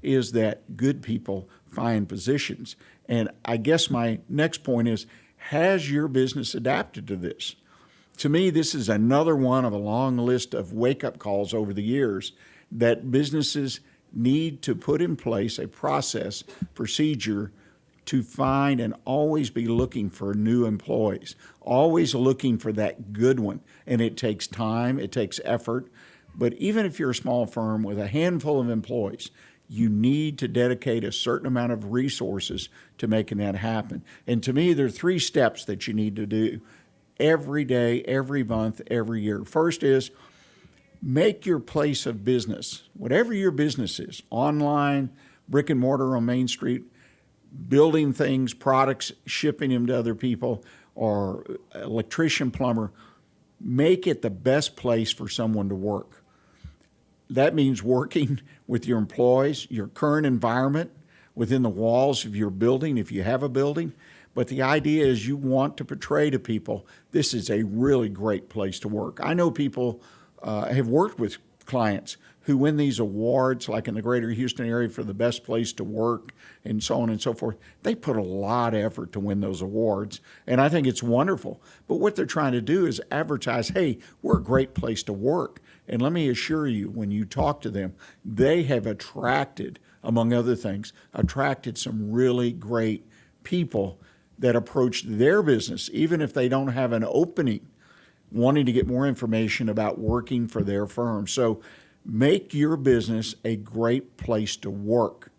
is that good people find positions. And I guess my next point is, has your business adapted to this? To me, this is another one of a long list of wake-up calls over the years that businesses need to put in place a process, procedure, to find and always be looking for new employees, always looking for that good one. And it takes time, it takes effort. But even if you're a small firm with a handful of employees, you need to dedicate a certain amount of resources to making that happen. And to me, there are 3 steps that you need to do every day, every month, every year. First is make your place of business, whatever your business is, online, brick and mortar on Main Street, building things, products, shipping them to other people, or electrician, plumber, make it the best place for someone to work. That means working with your employees, your current environment, within the walls of your building, if you have a building. But the idea is you want to portray to people, this is a really great place to work. I know people have worked with clients who win these awards, like in the greater Houston area for the best place to work and so on and so forth. They put a lot of effort to win those awards, and I think it's wonderful. But what they're trying to do is advertise, hey, we're a great place to work. And let me assure you, when you talk to them, they have attracted, among other things, some really great people that approach their business, even if they don't have an opening, wanting to get more information about working for their firm. So make your business a great place to work.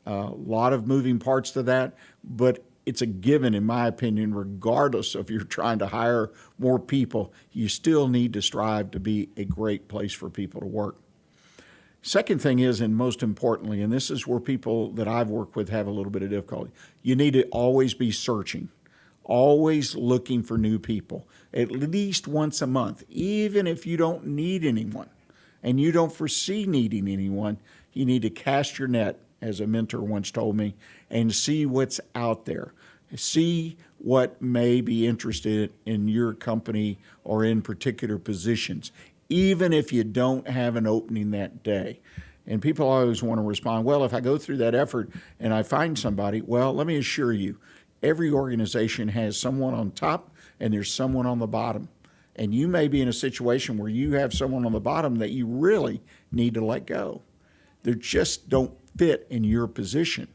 A lot of moving parts to that, but it's a given, in my opinion, regardless of you're trying to hire more people, you still need to strive to be a great place for people to work. Second thing is, and most importantly, and this is where people that I've worked with have a little bit of difficulty, you need to always be searching, always looking for new people, at least once a month. Even if you don't need anyone and you don't foresee needing anyone, you need to cast your net, as a mentor once told me, and see what's out there. See what may be interested in your company or in particular positions, even if you don't have an opening that day. And people always want to respond, well, if I go through that effort and I find somebody, well, let me assure you, every organization has someone on top and there's someone on the bottom. And you may be in a situation where you have someone on the bottom that you really need to let go. They just don't fit in your position.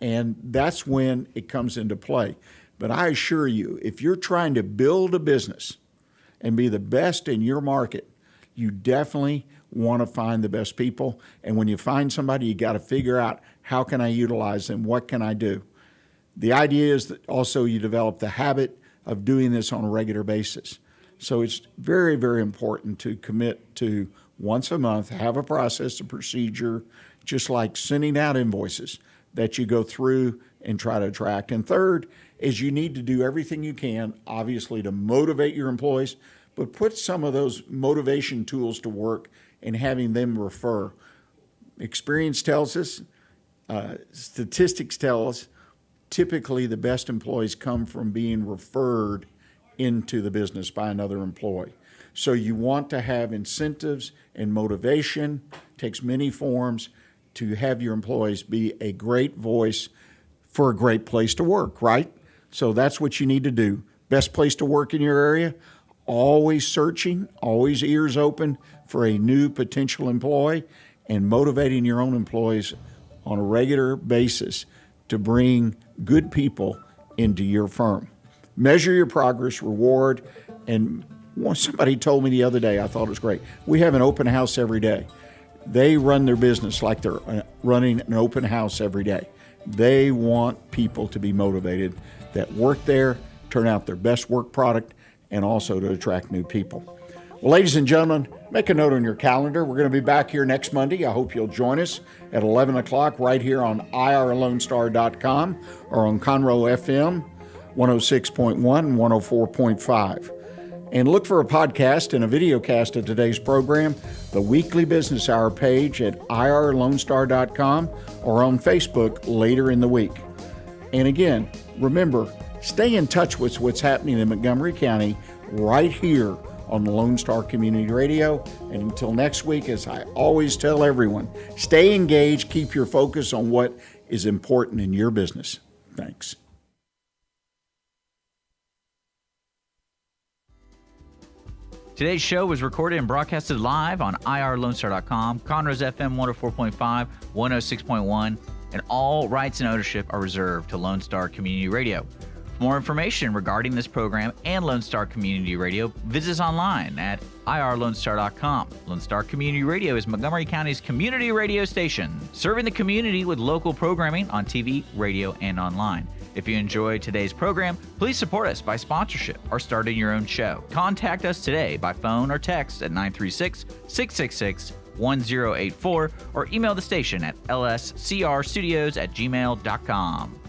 And that's when it comes into play. But I assure you, if you're trying to build a business and be the best in your market, you definitely want to find the best people. And when you find somebody, you got to figure out, how can I utilize them? What can I do? The idea is that also you develop the habit of doing this on a regular basis. So it's very, very important to commit to once a month, have a process, a procedure, just like sending out invoices that you go through and try to attract. And third is you need to do everything you can, obviously, to motivate your employees, but put some of those motivation tools to work in having them refer. Experience tells us, statistics tell us, typically the best employees come from being referred into the business by another employee. So you want to have incentives and motivation, takes many forms, to have your employees be a great voice for a great place to work, right? So that's what you need to do. Best place to work in your area, always searching, always ears open for a new potential employee, and motivating your own employees on a regular basis to bring good people into your firm. Measure your progress, reward, and somebody told me the other day, I thought it was great. We have an open house every day. They run their business like they're running an open house every day. They want people to be motivated that work there, turn out their best work product, and also to attract new people. Well, ladies and gentlemen, make a note on your calendar. We're going to be back here next Monday. I hope you'll join us at 11 o'clock right here on irlonestar.com or on Conroe FM 106.1 and 104.5. And look for a podcast and a video cast of today's program, the Weekly Business Hour page at irlonestar.com or on Facebook later in the week. And again, remember, stay in touch with what's happening in Montgomery County right here on the Lone Star Community Radio. And until next week, as I always tell everyone, stay engaged, keep your focus on what is important in your business. Thanks. Today's show was recorded and broadcasted live on irlonestar.com, Conroe's FM 104.5, 106.1, and all rights and ownership are reserved to Lone Star Community Radio. For more information regarding this program and Lone Star Community Radio, visit us online at irlonestar.com. Lone Star Community Radio is Montgomery County's community radio station, serving the community with local programming on TV, radio, and online. If you enjoyed today's program, please support us by sponsorship or starting your own show. Contact us today by phone or text at 936-666-1084 or email the station at lscrstudios@gmail.com.